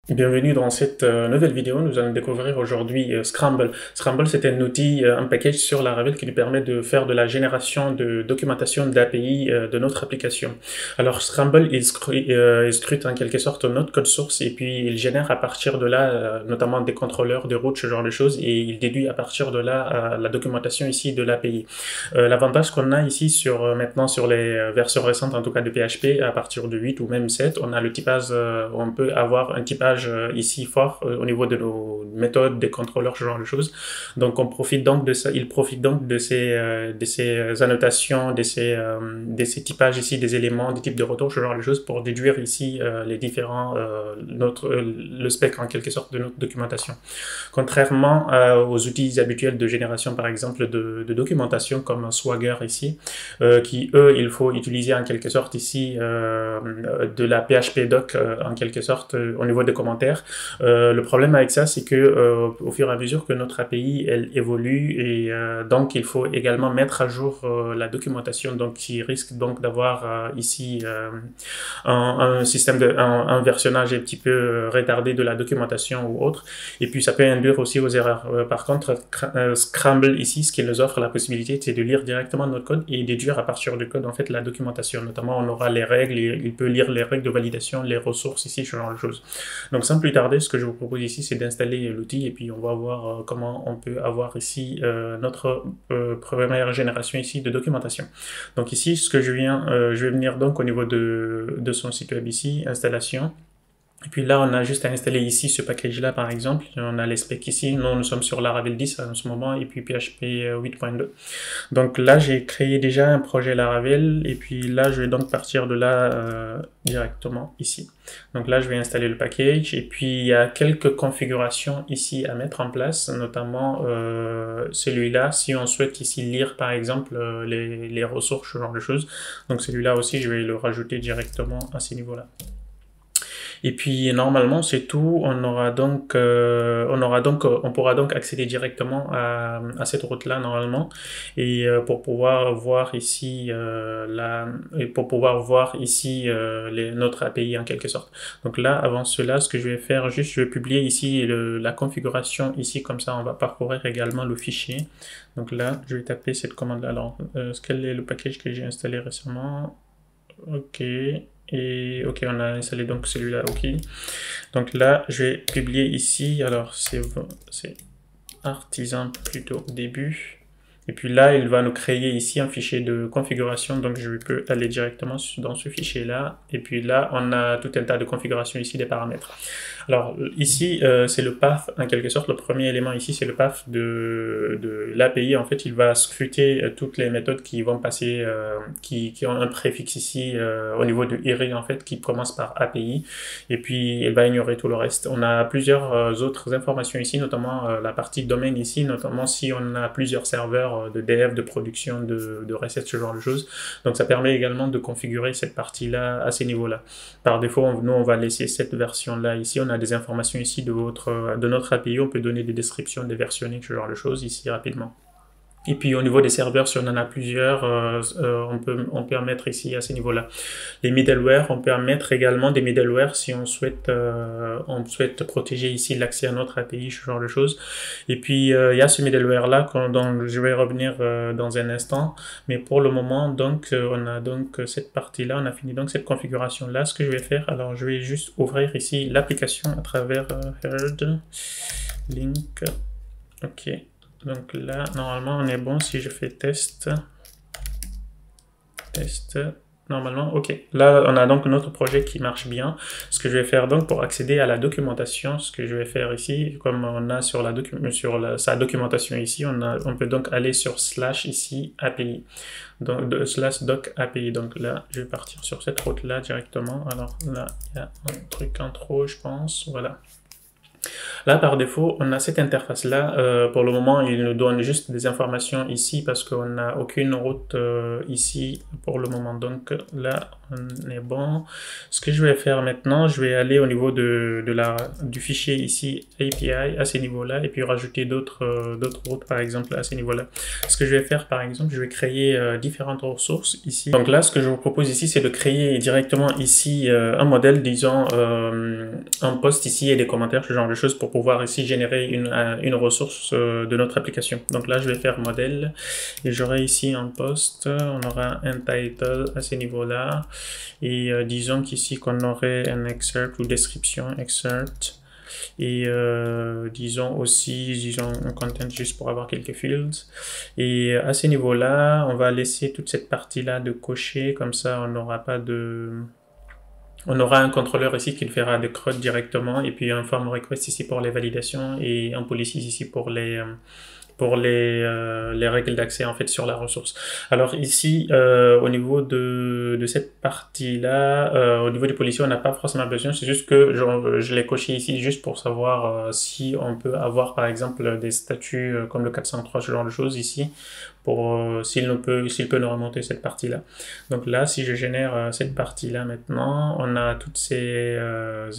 Bienvenue dans cette nouvelle vidéo. Nous allons découvrir aujourd'hui Scramble. Scramble, c'est un outil, un package sur Laravel qui nous permet de faire de la génération de documentation d'API de notre application. Alors Scramble, il scrute en quelque sorte notre code source et puis il génère à partir de là, notamment des contrôleurs, des routes, ce genre de choses, et il déduit à partir de là la documentation ici de l'API. L'avantage qu'on a ici maintenant sur les versions récentes, en tout cas de PHP, à partir de 8 ou même 7, on a le typage, on peut avoir un typage ici fort au niveau de nos méthodes, des contrôleurs, ce genre de choses. Donc on profite donc de ça, il profite donc de ces annotations, de ces typages ici, des éléments, des types de retours, ce genre de choses pour déduire ici les différents, le spec en quelque sorte de notre documentation. Contrairement aux outils habituels de génération par exemple de documentation comme Swagger ici, qui eux, il faut utiliser en quelque sorte ici de la PHP doc en quelque sorte au niveau des commentaires. Le problème avec ça, c'est que au fur et à mesure que notre API elle évolue et donc il faut également mettre à jour la documentation, donc qui risque donc d'avoir ici un système un versionnage un petit peu retardé de la documentation ou autre, et puis ça peut induire aussi aux erreurs. Par contre, Scramble ici, ce qui nous offre la possibilité, c'est de lire directement notre code et déduire à partir du code en fait la documentation. Notamment, on aura les règles, il peut lire les règles de validation, les ressources ici, ce genre de choses. Donc sans plus tarder, ce que je vous propose ici, c'est d'installer l'outil et puis on va voir comment on peut avoir ici notre première génération ici de documentation. Donc ici, ce que je vais venir donc au niveau de son site web ici, installation. Et puis là, on a juste à installer ici ce package-là, par exemple. On a les specs ici. Nous sommes sur Laravel 10 en ce moment, et puis PHP 8.2. Donc là, j'ai créé déjà un projet Laravel, et puis là, je vais donc partir de là directement ici. Donc là, je vais installer le package, et puis il y a quelques configurations ici à mettre en place, notamment celui-là, si on souhaite ici lire, par exemple, les ressources, ce genre de choses. Donc celui-là aussi, je vais le rajouter directement à ce niveau-là. Et puis normalement c'est tout. On pourra donc accéder directement à cette route-là normalement, et pour pouvoir voir ici notre API en quelque sorte. Donc là, avant cela, ce que je vais faire, juste je vais publier ici la configuration ici, comme ça on va parcourir également le fichier. Donc là, je vais taper cette commande-là. Alors, quel est le package que j'ai installé récemment? Ok. Et ok, on a installé donc celui-là, ok. Donc là, je vais publier ici, alors c'est artisan plutôt au début. Et puis là, il va nous créer ici un fichier de configuration, donc je peux aller directement dans ce fichier-là. Et puis là, on a tout un tas de configurations ici, des paramètres. Alors ici, c'est le path, en quelque sorte, le premier élément ici, c'est le path de l'API. En fait, il va scruter toutes les méthodes qui vont passer, qui ont un préfixe ici au niveau de IRI, en fait, qui commence par API. Et puis, il va ignorer tout le reste. On a plusieurs autres informations ici, notamment la partie domaine ici, notamment si on a plusieurs serveurs de dev, de production, de recettes, ce genre de choses. Donc ça permet également de configurer cette partie-là à ces niveaux-là. Par défaut, nous on va laisser cette version-là ici. On a des informations ici de notre API. On peut donner des descriptions, des versionnings, ce genre de choses ici rapidement. Et puis au niveau des serveurs, si on en a plusieurs, on peut en mettre ici à ce niveau-là. Les middleware, on peut en mettre également des middleware si on souhaite protéger ici l'accès à notre API, ce genre de choses. Et puis il y a ce middleware-là dont je vais revenir dans un instant. Mais pour le moment, donc on a donc cette partie-là, on a fini donc cette configuration-là. Ce que je vais faire, alors je vais juste ouvrir ici l'application à travers Heard, Link, ok. Donc là, normalement, on est bon si je fais test, normalement, ok. Là, on a donc notre projet qui marche bien. Ce que je vais faire donc pour accéder à la documentation, ce que je vais faire ici, comme on a sur sa documentation ici, on peut donc aller sur slash ici API, donc slash doc API. Donc là, je vais partir sur cette route là directement. Alors là, il y a un truc en trop, je pense, voilà. Là, par défaut, on a cette interface-là. Pour le moment, il nous donne juste des informations ici parce qu'on n'a aucune route ici pour le moment. Donc là, on est bon. Ce que je vais faire maintenant, je vais aller au niveau du fichier ici API à ce niveau-là et puis rajouter d'autres routes, par exemple, à ce niveau-là. Ce que je vais faire, par exemple, je vais créer différentes ressources ici. Donc là, ce que je vous propose ici, c'est de créer directement ici un modèle, disons, un post ici et des commentaires, ce genre de choses pour pouvoir ici générer une ressource de notre application. Donc là, je vais faire modèle et j'aurai ici un post, on aura un title à ce niveau-là et disons qu'ici qu'on aurait un excerpt ou description excerpt et disons aussi un content juste pour avoir quelques fields et à ce niveau-là, on va laisser toute cette partie-là de cocher, comme ça on n'aura pas de... On aura un contrôleur ici qui le fera de CRUD directement et puis un form request ici pour les validations et un policies ici pour les règles d'accès en fait sur la ressource. Alors ici, au niveau de cette partie-là, au niveau des policiers, on n'a pas forcément besoin, c'est juste que je l'ai coché ici juste pour savoir si on peut avoir par exemple des statuts comme le 403, ce genre de choses ici, pour s'il peut nous remonter cette partie-là. Donc là, si je génère cette partie-là maintenant, on a tous ces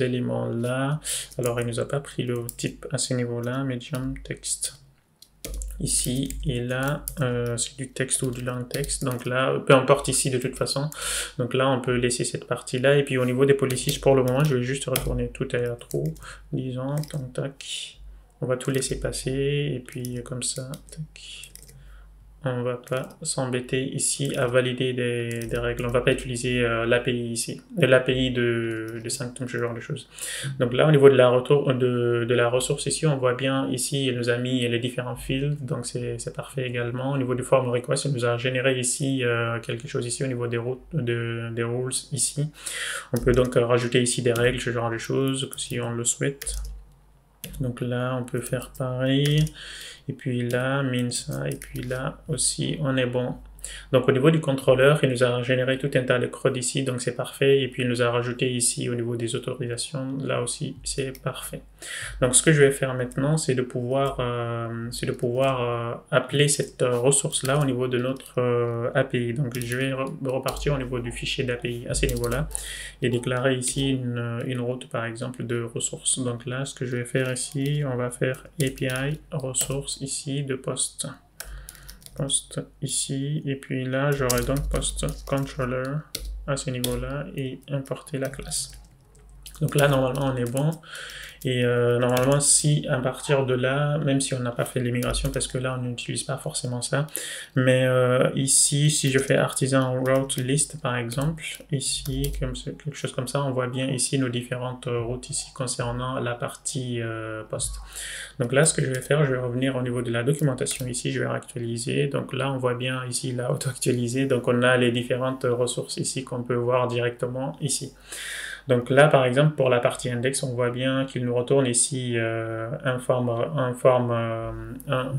éléments-là. Alors il nous a pas pris le type à ce niveau-là, medium text. Ici et là, c'est du texte ou du long text. Donc là, peu importe ici de toute façon. Donc là, on peut laisser cette partie-là. Et puis au niveau des policies, pour le moment, je vais juste retourner tout à true. Disons, tac. On va tout laisser passer. Et puis comme ça, tac. On va pas s'embêter ici à valider des règles. On va pas utiliser l'API ici, l'API de Sanctum, ce genre de choses. Donc là, au niveau de la ressource ici, on voit bien ici, il nous a mis les différents fields, donc c'est parfait également. Au niveau du form request, il nous a généré ici quelque chose ici au niveau des rules ici. On peut donc rajouter ici des règles, ce genre de choses, si on le souhaite. Donc là, on peut faire pareil. Et puis là, min ça, et puis là aussi, on est bon. Donc au niveau du contrôleur, il nous a généré tout un tas de CRUD ici, donc c'est parfait. Et puis il nous a rajouté ici au niveau des autorisations, là aussi c'est parfait. Donc ce que je vais faire maintenant, c'est de pouvoir appeler cette ressource-là au niveau de notre API. Donc je vais repartir au niveau du fichier d'API à ce niveau-là et déclarer ici une route par exemple de ressources. Donc là, ce que je vais faire ici, on va faire API ressources ici de post ici, et puis là j'aurai donc post controller à ce niveau-là et importer la classe. Donc là normalement on est bon. Et normalement, si à partir de là, même si on n'a pas fait l'immigration, parce que là on n'utilise pas forcément ça, mais ici, si je fais artisan route list par exemple, ici, quelque chose comme ça, on voit bien ici nos différentes routes ici concernant la partie post. Donc là, ce que je vais faire, je vais revenir au niveau de la documentation ici, je vais réactualiser. Donc là, on voit bien ici la auto-actualiser. Donc on a les différentes ressources ici qu'on peut voir directement ici. Donc là, par exemple, pour la partie index, on voit bien qu'il nous retourne ici une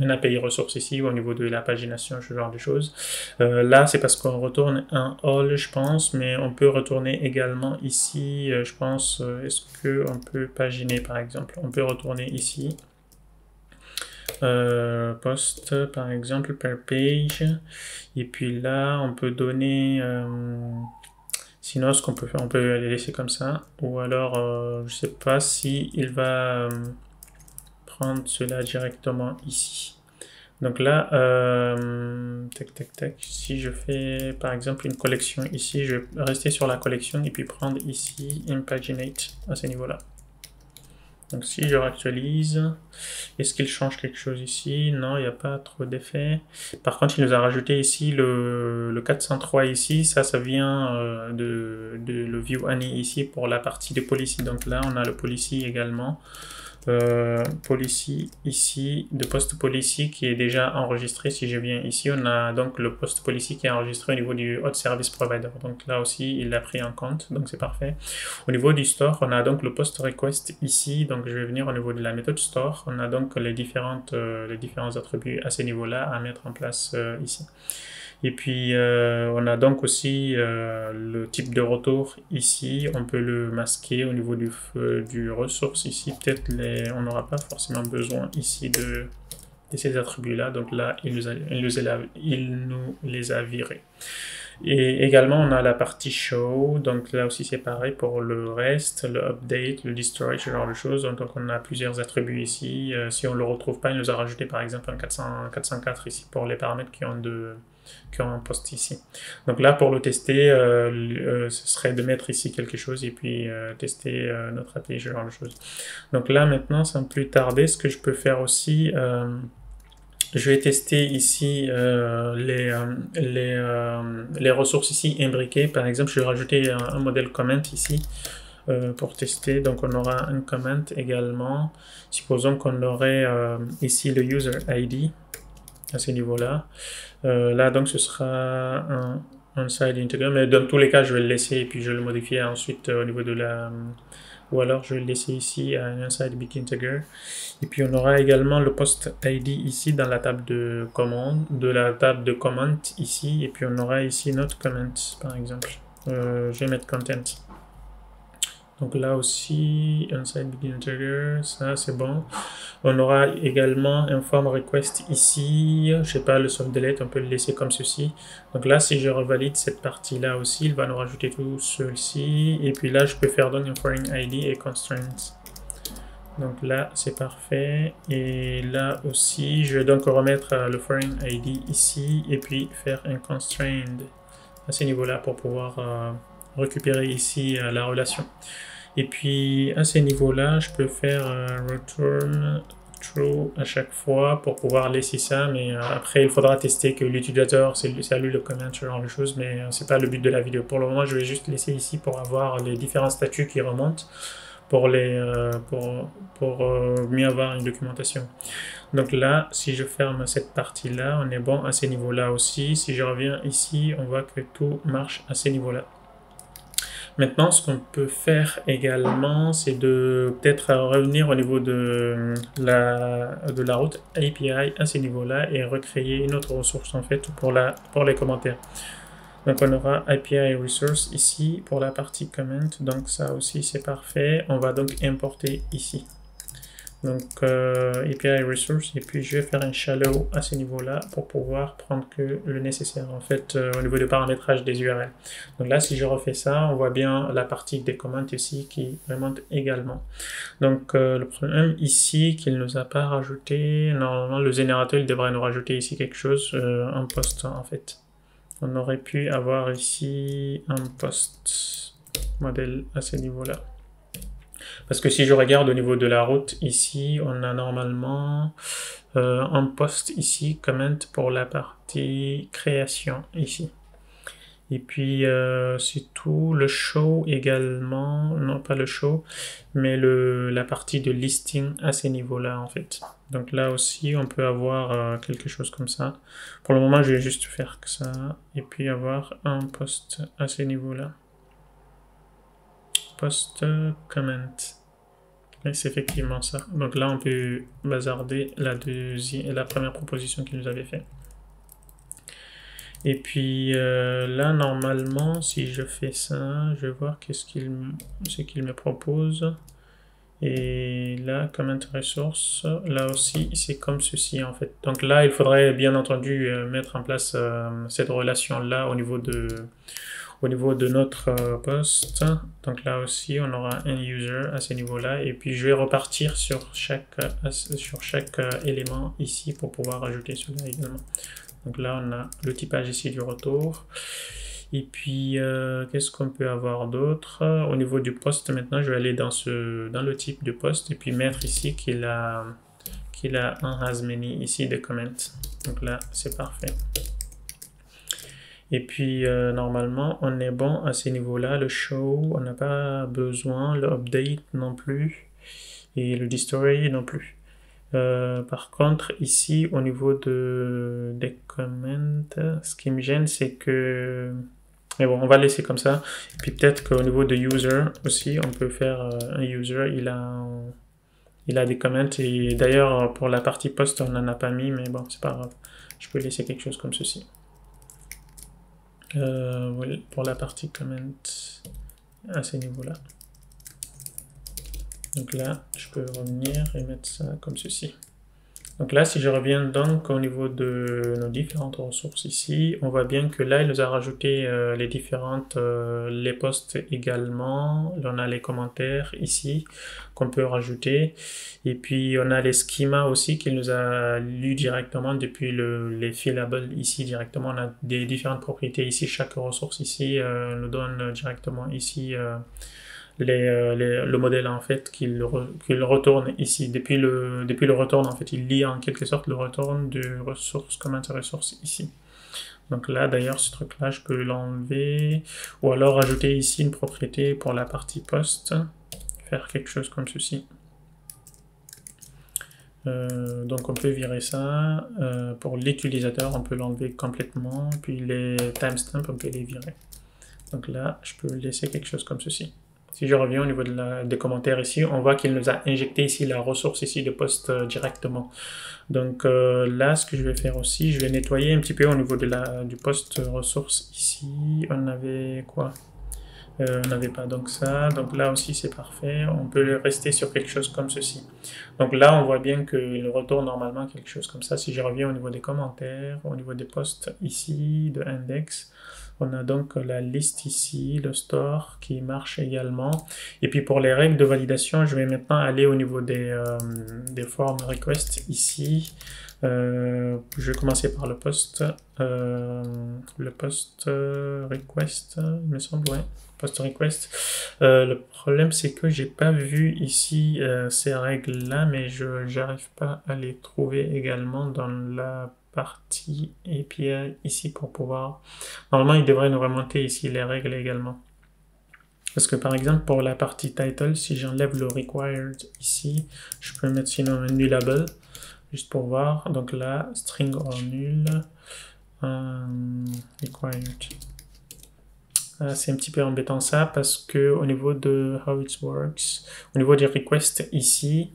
API ressource ici au niveau de la pagination, ce genre de choses. Là, c'est parce qu'on retourne un all, je pense, mais on peut retourner également ici, je pense, est-ce qu'on peut paginer, par exemple? On peut retourner ici. Post, par exemple, per page. Et puis là, on peut donner... Sinon, ce qu'on peut faire, on peut les laisser comme ça. Ou alors, je sais pas si il va prendre cela directement ici. Donc là, tac. Si je fais par exemple une collection ici, je vais rester sur la collection et puis prendre ici Impaginate à ce niveau-là. Donc si je réactualise, est-ce qu'il change quelque chose ici? Non, il n'y a pas trop d'effet. Par contre, il nous a rajouté ici le 403 ici. Ça vient de le view any ici pour la partie des policies. Donc là, on a le policy également. Policy ici, de post policy qui est déjà enregistré. Si je viens ici, on a donc le post policy qui est enregistré au niveau du hot service provider. Donc là aussi, il l'a pris en compte, donc c'est parfait. Au niveau du store, on a donc le post request ici. Donc je vais venir au niveau de la méthode store. On a donc les différents attributs à ce niveau-là à mettre en place ici. Et puis on a donc aussi le type de retour ici, on peut le masquer au niveau du ressource ici, peut-être on n'aura pas forcément besoin ici de ces attributs-là, donc là il nous les a virés. Et également, on a la partie show, donc là aussi c'est pareil pour le reste, le update, le destroy, ce genre de choses. Donc on a plusieurs attributs ici. Si on ne le retrouve pas, il nous a rajouté par exemple un 404 ici pour les paramètres qui ont un poste ici. Donc là, pour le tester, ce serait de mettre ici quelque chose et puis tester notre API, ce genre de choses. Donc là, maintenant, sans plus tarder, ce que je peux faire aussi, je vais tester ici les ressources ici imbriquées. Par exemple, je vais rajouter un modèle comment ici pour tester. Donc, on aura un comment également. Supposons qu'on aurait ici le user ID à ce niveau-là. Là, donc, ce sera un on-site integer. Mais dans tous les cas, je vais le laisser et puis je vais le modifier ensuite au niveau de la... Ou alors, je vais le laisser ici à un inside big integer. Et puis, on aura également le post ID ici dans la table de commande, comment ici. Et puis, on aura ici notre comment, par exemple. Je vais mettre content. Donc là aussi, inside big integer, ça c'est bon. On aura également un form request ici. Je sais pas, le soft delete, on peut le laisser comme ceci. Donc là, si je revalide cette partie-là aussi, il va nous rajouter tout ceci. Et puis là, je peux faire donc un foreign ID et constraints. Donc là, c'est parfait. Et là aussi, je vais donc remettre le foreign ID ici et puis faire un constraint à ce niveau-là pour pouvoir récupérer ici la relation. Et puis à ce niveau-là, je peux faire return true à chaque fois pour pouvoir laisser ça, mais après il faudra tester que l'utilisateur c'est lui le comment, ce genre de choses, mais c'est pas le but de la vidéo. Pour le moment, je vais juste laisser ici pour avoir les différents statuts qui remontent pour mieux avoir une documentation. Donc là, si je ferme cette partie-là, on est bon à ce niveau-là aussi. Si je reviens ici, on voit que tout marche à ce niveau-là. Maintenant, ce qu'on peut faire également, c'est de peut-être revenir au niveau de la route API à ce niveau-là et recréer une autre ressource en fait pour les commentaires. Donc on aura API Resource ici pour la partie comment, donc ça aussi c'est parfait. On va donc importer ici. Donc API Resource, et puis je vais faire un shallow à ce niveau-là pour pouvoir prendre que le nécessaire en fait au niveau de paramétrage des URL. Donc là, si je refais ça, on voit bien la partie des comments ici qui remonte également. Donc le problème ici qu'il nous a pas rajouté, normalement le générateur il devrait nous rajouter ici quelque chose, un post en fait. On aurait pu avoir ici un post modèle à ce niveau-là. Parce que si je regarde au niveau de la route, ici, on a normalement un post ici, comment pour la partie création, ici. Et puis, c'est tout. Le show également, non pas le show, mais la partie de listing à ces niveaux-là, en fait. Donc là aussi, on peut avoir quelque chose comme ça. Pour le moment, je vais juste faire que ça, et puis avoir un post à ces niveaux-là. Post comment. C'est effectivement ça. Donc là, on peut bazarder la première proposition qu'il nous avait fait. Et puis là, normalement, si je fais ça, je vais voir ce qu'il me propose. Et là, comment ressource, là aussi, c'est comme ceci en fait. Donc là, il faudrait bien entendu mettre en place cette relation-là au niveau de notre poste. Donc là aussi, on aura un user à ce niveau-là. Et puis, je vais repartir sur chaque élément ici pour pouvoir ajouter cela également. Donc là, on a le typage ici du retour. Et puis, qu'est-ce qu'on peut avoir d'autre? Au niveau du poste, maintenant, je vais aller dans le type de poste et puis mettre ici qu'il a un has many ici de comment. Donc là, c'est parfait. Et puis, normalement, on est bon à ce niveau-là. Le show, on n'a pas besoin. Le update non plus. Et le destroy non plus. Par contre, ici, au niveau des comments, ce qui me gêne, c'est que... Mais bon, on va laisser comme ça. Et puis peut-être qu'au niveau de user aussi, on peut faire un user, il a des comments. Et d'ailleurs, pour la partie post, on n'en a pas mis, mais bon, c'est pas grave. Je peux laisser quelque chose comme ceci. Voilà, pour la partie comment à ce niveau-là. Donc là, je peux revenir et mettre ça comme ceci. Donc là, si je reviens donc au niveau de nos différentes ressources ici, on voit bien que là, il nous a rajouté les différentes, les posts également. On a les commentaires ici qu'on peut rajouter. Et puis, on a les schémas aussi qu'il nous a lus directement depuis les fillables ici directement. On a des différentes propriétés ici. Chaque ressource ici nous donne directement ici le modèle en fait qu'il retourne ici. Depuis le return en fait, il lit en quelque sorte le return de ressource, comment ressource ici. Donc là d'ailleurs ce truc là je peux l'enlever ou alors ajouter ici une propriété pour la partie post, faire quelque chose comme ceci. Donc on peut virer ça. Pour l'utilisateur on peut l'enlever complètement, puis les timestamps on peut les virer. Donc là je peux laisser quelque chose comme ceci. Si je reviens au niveau des commentaires ici, on voit qu'il nous a injecté ici la ressource ici de post directement. Donc là, ce que je vais faire aussi, je vais nettoyer un petit peu au niveau du post ressource ici. On avait quoi? On n'avait pas donc ça. Donc là aussi, c'est parfait. On peut rester sur quelque chose comme ceci. Donc là, on voit bien qu'il retourne normalement quelque chose comme ça. Si je reviens au niveau des commentaires, au niveau des posts ici, de index, on a donc la liste ici, le store qui marche également. Et puis pour les règles de validation, je vais maintenant aller au niveau des form requests ici. Je vais commencer par le post. Le post request, il me semble, ouais. Post request. Le problème, c'est que j'ai pas vu ici ces règles-là, mais je n'arrive pas à les trouver également dans la partie API ici pour pouvoir... Normalement, il devrait nous remonter ici les règles également. Parce que par exemple, pour la partie title, si j'enlève le required ici, je peux mettre sinon un nullable, juste pour voir. Donc là, string or null, required. C'est un petit peu embêtant ça, parce que au niveau de how it works, au niveau des requests ici,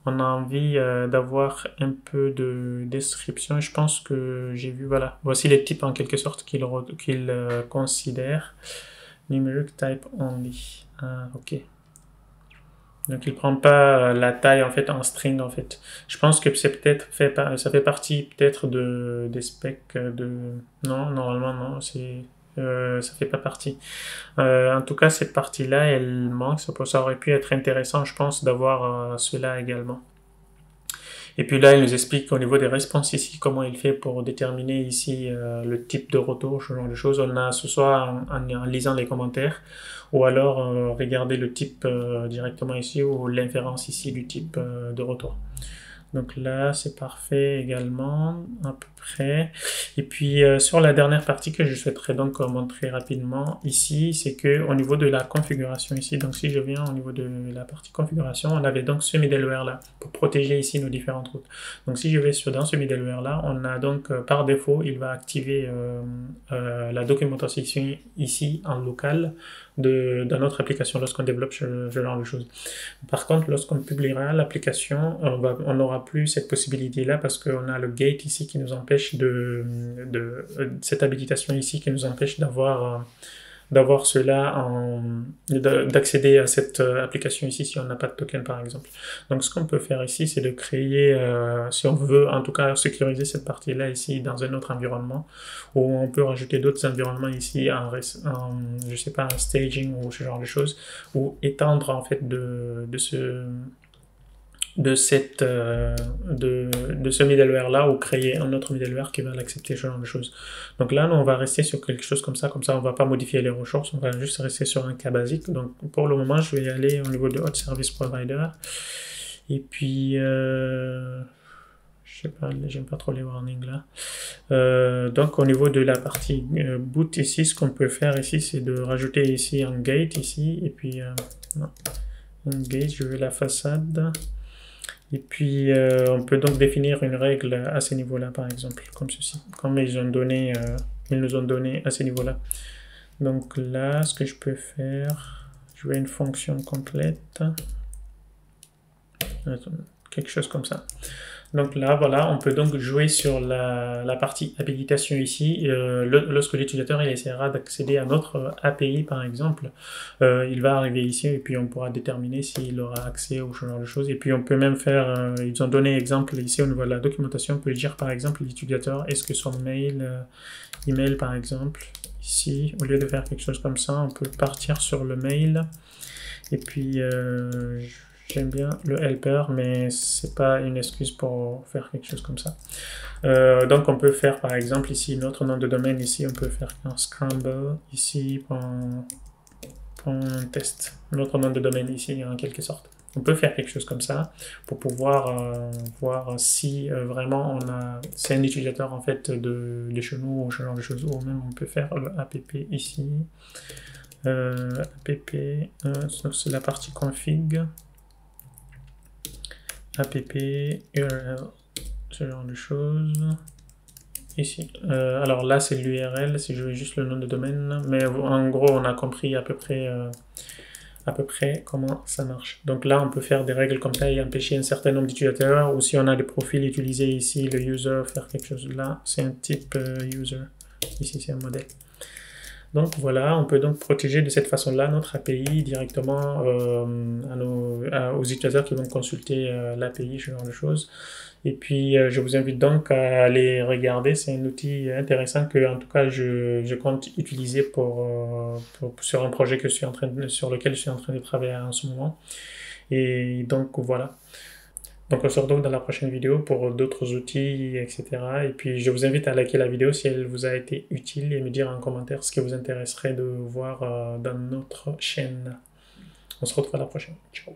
on a envie d'avoir un peu de description. Je pense que j'ai vu, voilà, voici les types en quelque sorte qu'il considère. Numeric type only. Ah, ok. Donc il prend pas la taille en fait en string en fait. Je pense que c'est peut-être ça fait partie peut-être des specs de... Non, normalement non, ça fait pas partie. En tout cas, cette partie-là, elle manque. Ça aurait pu être intéressant, je pense, d'avoir cela également. Et puis là, il nous explique au niveau des réponses ici, comment il fait pour déterminer ici le type de retour, ce genre de choses. On a ce soit en lisant les commentaires, ou alors regarder le type directement ici, ou l'inférence ici du type de retour. Donc là, c'est parfait également, à peu près. Et puis, sur la dernière partie que je souhaiterais donc montrer rapidement ici, c'est que au niveau de la configuration ici, donc si je viens au niveau de la partie configuration, on avait donc ce middleware là pour protéger ici nos différentes routes. Donc si je vais dans ce middleware là, on a donc par défaut, il va activer la documentation ici en local dans notre application lorsqu'on développe ce genre de choses. Par contre, lorsqu'on publiera l'application, on n'aura plus cette possibilité-là parce qu'on a le gate ici qui nous empêche cette habilitation ici qui nous empêche d'avoir cela, d'accéder à cette application ici si on n'a pas de token par exemple. Donc ce qu'on peut faire ici, c'est de créer, si on veut en tout cas sécuriser cette partie-là ici dans un autre environnement, ou on peut rajouter d'autres environnements ici je sais pas, un staging ou ce genre de choses, ou étendre en fait de ce middleware là ou créer un autre middleware qui va l'accepter, ce genre de choses. Donc là, nous, on va rester sur quelque chose comme ça on va pas modifier les ressources, on va juste rester sur un cas basique. Donc pour le moment, je vais y aller au niveau de Hot Service Provider. Et puis, je sais pas, j'aime pas trop les warnings là. Donc au niveau de la partie boot ici, ce qu'on peut faire ici, c'est de rajouter ici un gate ici, et puis non, un gate, je veux la façade. Et puis, on peut donc définir une règle à ce niveau-là, par exemple, comme ceci, comme ils nous ont donné à ce niveau-là. Donc là, ce que je peux faire, je veux une fonction complète, quelque chose comme ça. Donc là, voilà, on peut donc jouer sur la partie habilitation ici. Lorsque l'utilisateur il essaiera d'accéder à notre API, par exemple, il va arriver ici et puis on pourra déterminer s'il aura accès au genre de choses. Et puis on peut même faire, ils ont donné exemple ici au niveau de la documentation, on peut dire par exemple l'utilisateur, est-ce que son email par exemple, ici, au lieu de faire quelque chose comme ça, on peut partir sur le mail. Et puis, j'aime bien le helper, mais c'est pas une excuse pour faire quelque chose comme ça. Donc, on peut faire, par exemple, ici, notre nom de domaine, ici, on peut faire un scramble, ici, .test, notre nom de domaine, ici, en quelque sorte. On peut faire quelque chose comme ça pour pouvoir voir si vraiment c'est un utilisateur en fait de chez nous ou ce genre de choses, ou même on peut faire le app ici. App, c'est la partie config, app, URL, ce genre de choses. Ici. Alors là, c'est l'URL, si je veux juste le nom de domaine, mais en gros, on a compris à peu près comment ça marche. Donc là, on peut faire des règles comme ça et empêcher un certain nombre d'utilisateurs, ou si on a des profils, utiliser ici le user, faire quelque chose là, c'est un type user. Ici, c'est un modèle. Donc voilà, on peut donc protéger de cette façon-là notre API directement aux utilisateurs qui vont consulter l'API, ce genre de choses. Et puis je vous invite donc à aller regarder, c'est un outil intéressant que en tout cas je compte utiliser sur un projet sur lequel je suis en train de travailler en ce moment. Et donc voilà. Donc on se retrouve dans la prochaine vidéo pour d'autres outils, etc. Et puis je vous invite à liker la vidéo si elle vous a été utile et me dire en commentaire ce qui vous intéresserait de voir dans notre chaîne. On se retrouve à la prochaine. Ciao.